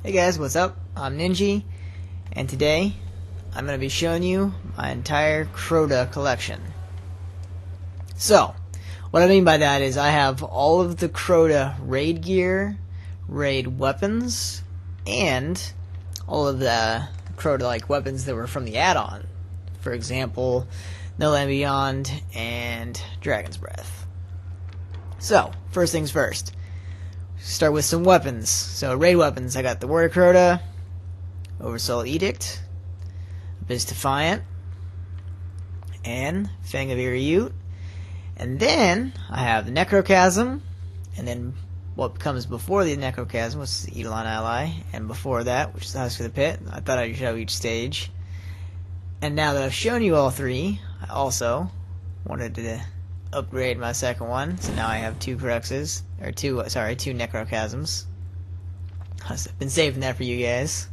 Hey guys, what's up? I'm Ninja, and today I'm going to be showing you my entire Crota collection. So, what I mean by that is I have all of the Crota raid gear, raid weapons, and all of the Crota-like weapons that were from the add-on. For example, No Land Beyond and Dragon's Breath. So, first things first. Start with some weapons. So, raid weapons, I got the Warrior Crota, Oversoul Edict, Abyss Defiant, and Fang of Eerie Ute. And then, I have the Necrochasm, and then what comes before the Necrochasm was the Eidolon Ally, and before that, which is the Husk of the Pit. I thought I'd show each stage. And now that I've shown you all three, I also wanted to upgrade my second one, so now I have two Necrochasms. I've been saving that for you guys.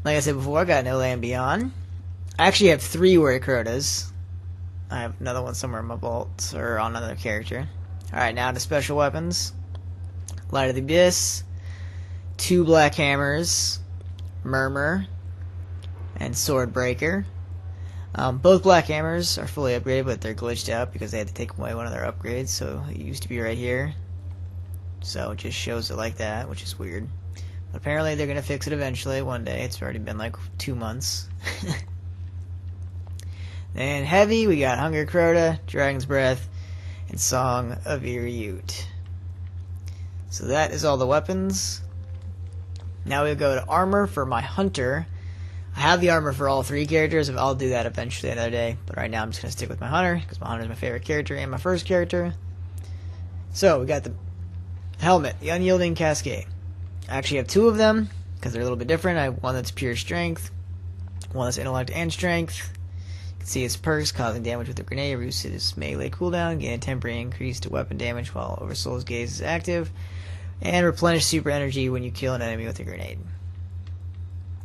Like I said before, I got No Land Beyond. I actually have 3 Warrior Crotas. I have another one somewhere in my vault, or on another character. Alright, now to special weapons. Light of the Abyss, 2 Black Hammers, Murmur, and Swordbreaker. Both Black Hammers are fully upgraded, but they're glitched out because they had to take away one of their upgrades, so it used to be right here. So it just shows it like that, which is weird. But apparently they're going to fix it eventually, one day. It's already been like 2 months. Then heavy, we got Hunger Crota, Dragon's Breath, and Song of Eerie Ute. So that is all the weapons. Now we'll go to armor for my Hunter. I have the armor for all 3 characters. I'll do that eventually another day. But right now I'm just going to stick with my Hunter, because my Hunter is my favorite character and my first character. So we got the helmet, the Unyielding Cascade. I actually have 2 of them, because they're a little bit different. I have one that's pure strength, one that's intellect and strength. You can see its perks: causing damage with a grenade, reduces its melee cooldown, gain a temporary increase to weapon damage while Oversoul's Gaze is active, and replenish super energy when you kill an enemy with a grenade.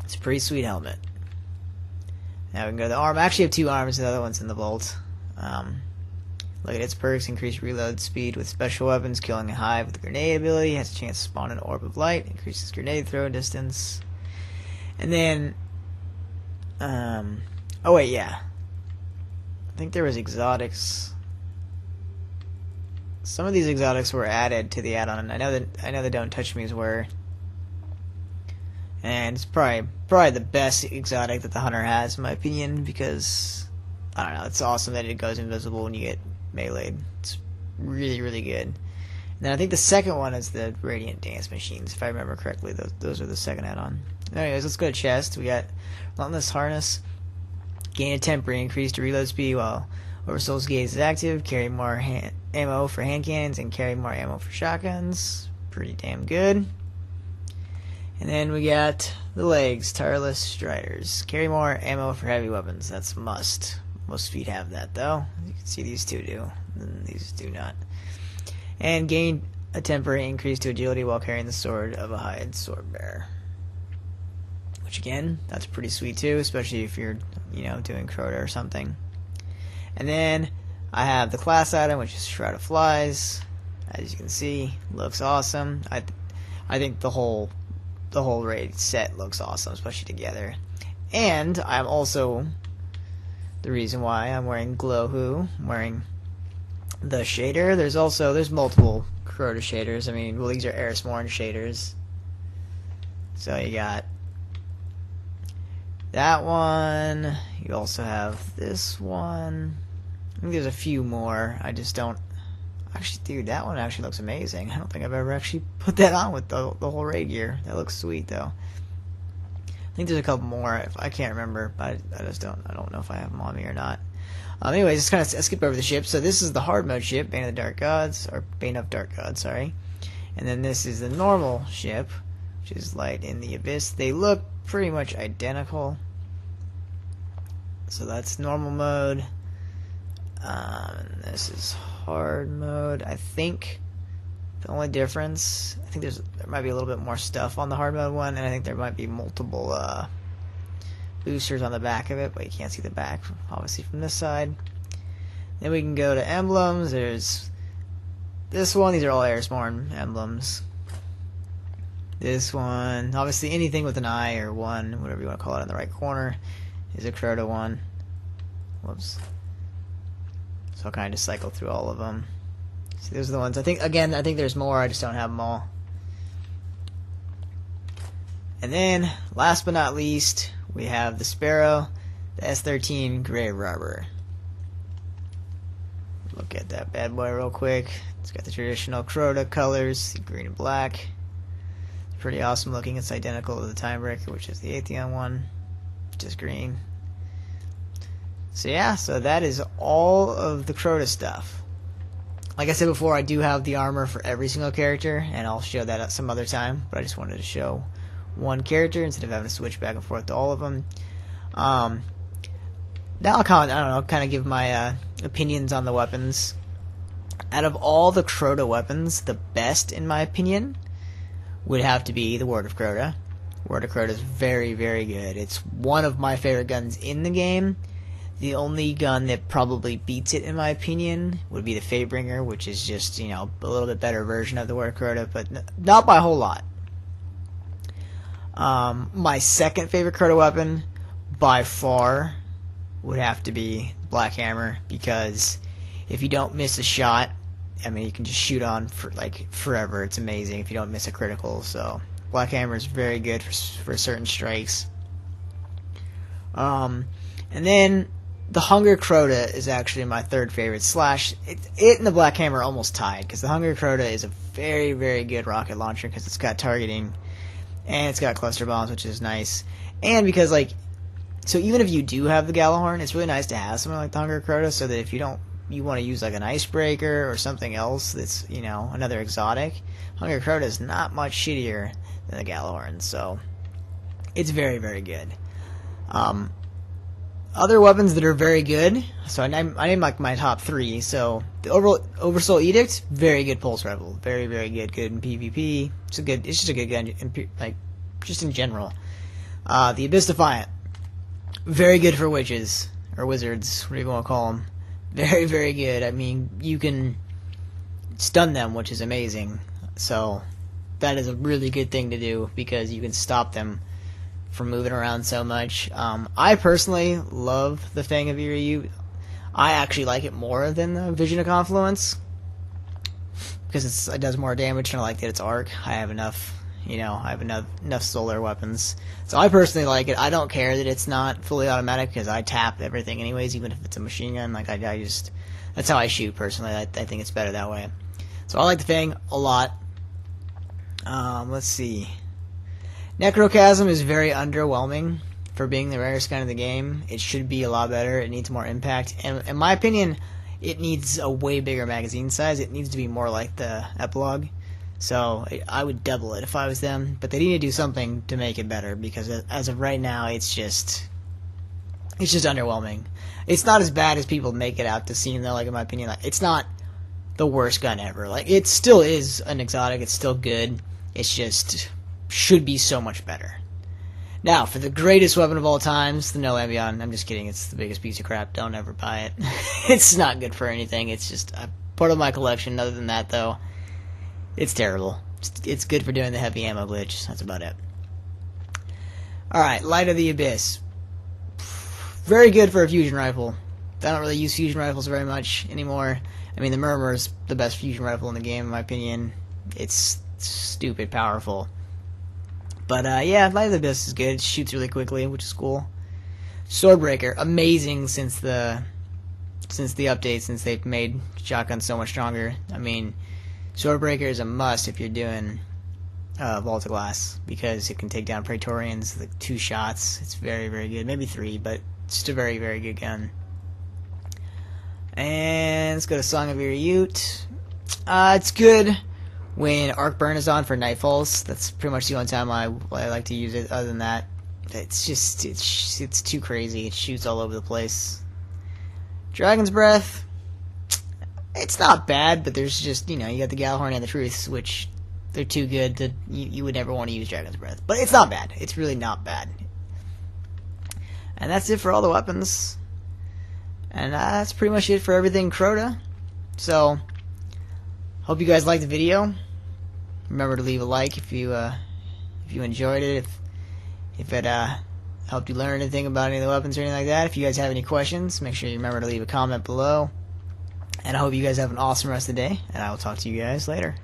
It's a pretty sweet helmet. Now we can go to the arm. I actually have 2 arms, the other one's in the vault. Look at its perks: increased reload speed with special weapons, killing a hive with a grenade ability, has a chance to spawn an orb of light, increases grenade throw distance. And then, oh wait, yeah. I think there was exotics. Some of these exotics were added to the add-on, and I know the Don't Touch Me's were. And it's probably the best exotic that the Hunter has, in my opinion, because, I don't know, it's awesome that it goes invisible when you get meleeed. It's really, really good. And then I think the second one is the Radiant Dance Machines, if I remember correctly. Those are the second add-on. Anyways, let's go to chest. We got Relentless Harness. Gain a temporary increase to reload speed while Oversoul's Gaze is active. Carry more ammo for hand cannons and carry more ammo for shotguns. Pretty damn good. And then we got the legs, Tireless Striders. Carry more ammo for heavy weapons. That's a must. Most feet have that, though. You can see these 2 do, and these do not. And gain a temporary increase to agility while carrying the sword of a hired sword bearer. Which, again, that's pretty sweet, too, especially if you're, doing Crota or something. And then I have the class item, which is Shroud of Flies. As you can see, looks awesome. I think the whole raid set looks awesome, especially together. And I'm also the reason why I'm wearing Glowhoo. I'm wearing the shader. There's multiple Crota shaders. I mean, well, these are Erismorn shaders. So you got that one. You also have this one. I think there's a few more. I just don't. Actually, dude, that one actually looks amazing. I don't think I've ever actually put that on with the whole raid gear. That looks sweet, though. I think there's a couple more. I can't remember, but I don't know if I have them on me or not. Anyways, just kind of skip over the ship. So this is the hard mode ship, Bane of Dark Gods, sorry. And then this is the normal ship, which is Light in the Abyss. They look pretty much identical. So that's normal mode. This is hard mode. I think the only difference, I think there might be a little bit more stuff on the hard mode one, and I think there might be multiple boosters on the back of it, but you can't see the back obviously from this side. Then we can go to emblems. There's this one. These are all Erismorn emblems. This one, obviously anything with an eye or one, whatever you want to call it, in the right corner is a Crota one. Whoops. So I'll kind of just cycle through all of them. See, those are the ones. I think there's more, I just don't have them all. And then, last but not least, we have the Sparrow, the S13 Grave Robber. Look at that bad boy real quick. It's got the traditional Crota colors, green and black. It's pretty awesome looking. It's identical to the Timebreaker, which is the Atheon one, just green. So yeah, so that is all of the Crota stuff. Like I said before, I do have the armor for every single character, and I'll show that at some other time, but I just wanted to show one character instead of having to switch back and forth to all of them. Now I'll kind of give my opinions on the weapons. Out of all the Crota weapons, the best, in my opinion, would have to be the Word of Crota. Word of Crota is very, very good. It's one of my favorite guns in the game. The only gun that probably beats it, in my opinion, would be the Fatebringer, which is just, you know, a little bit better version of the Word of Crota, but not by a whole lot. My second favorite Crota weapon, by far, would have to be Black Hammer, because if you don't miss a shot, I mean, you can just shoot on for like forever. It's amazing if you don't miss a critical. So Black Hammer is very good for certain strikes. And then the Hunger Crota is actually my third favorite. It and the Black Hammer are almost tied, because the Hunger Crota is a very, very good rocket launcher because it's got targeting and it's got cluster bombs, which is nice. And because, like, so even if you do have the Gallahorn, it's really nice to have something like the Hunger Crota, so that if you want to use like an Icebreaker or something else that's, you know, another exotic, Hunger Crota is not much shittier than the Gallahorn, so it's very, very good. Other weapons that are very good, so I named like my top three. So the Oversoul Edict, very good pulse rifle, very, very good in PvP. It's just a good gun, like just in general. The Abyss Defiant, very good for witches or wizards, whatever you want to call them. Very, very good. I mean, you can stun them, which is amazing. So that is a really good thing to do, because you can stop them from moving around so much. I personally love the Fang of Iriu. I actually like it more than the Vision of Confluence, because it does more damage, and I like that it's arc. I have enough solar weapons. So I personally like it. I don't care that it's not fully automatic, because I tap everything anyways, even if it's a machine gun. Like, that's how I shoot personally. I think it's better that way. So I like the Fang a lot. Let's see. Necrochasm is very underwhelming for being the rarest gun in the game. It should be a lot better. It needs more impact. And in my opinion, it needs a way bigger magazine size. It needs to be more like the Epilogue. So I would double it if I was them. But they need to do something to make it better, because as of right now, it's just underwhelming. It's not as bad as people make it out to seem, though. Like, in my opinion, like, it's not the worst gun ever. Like, it still is an exotic. It's still good. It's just should be so much better. Now, for the greatest weapon of all times, the No Ambion. I'm just kidding. It's the biggest piece of crap. Don't ever buy it. It's not good for anything. It's just a part of my collection. Other than that, though, it's terrible. It's good for doing the heavy ammo glitch. That's about it. Alright, Light of the Abyss. Very good for a fusion rifle. I don't really use fusion rifles very much anymore. I mean, the Murmur is the best fusion rifle in the game, in my opinion. It's stupid powerful. But, yeah, Light of the Abyss is good. It shoots really quickly, which is cool. Swordbreaker, amazing since the update, since they've made shotguns so much stronger. I mean, Swordbreaker is a must if you're doing Vault of Glass, because it can take down Praetorians like 2 shots. It's very, very good. Maybe 3, but it's just a very, very good gun. And let's go to Song of Iriut. It's good when Arc Burn is on for Nightfalls. That's pretty much the only time I like to use it. Other than that, it's just it's too crazy. It shoots all over the place. Dragon's Breath, it's not bad, but there's just, you got the Gallahorn and the Truths, which they're too good that you would never want to use Dragon's Breath. But it's not bad. It's really not bad. And that's it for all the weapons. And that's pretty much it for everything Crota. So, hope you guys liked the video. Remember to leave a like if you if you enjoyed it, if it helped you learn anything about any of the weapons or anything like that. If you guys have any questions, make sure you remember to leave a comment below. And I hope you guys have an awesome rest of the day, and I will talk to you guys later.